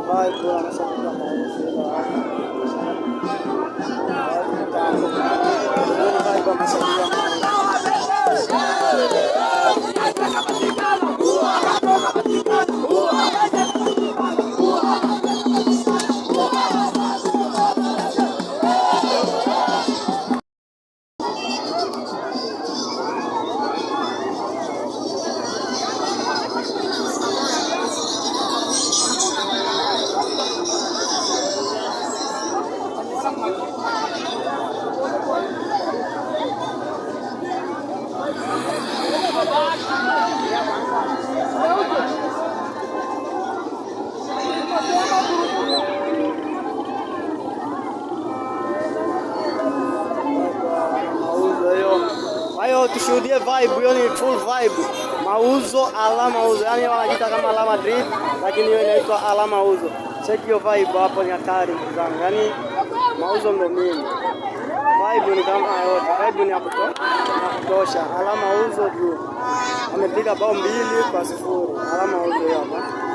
vibe wanasema tushuhudie vibe. Hiyo ni full vibe, mauzo ala mauzo, yani wanajiita kama ala Madrid, lakini hiyo inaitwa ala mauzo. Check hiyo vibe hapo, ni hatari zangu, yani mauzo ndo mimi. Vibe ni kama yote, vibe ni ya kutosha. Ala mauzo juu amepiga bao 2-0, ala mauzo hapa.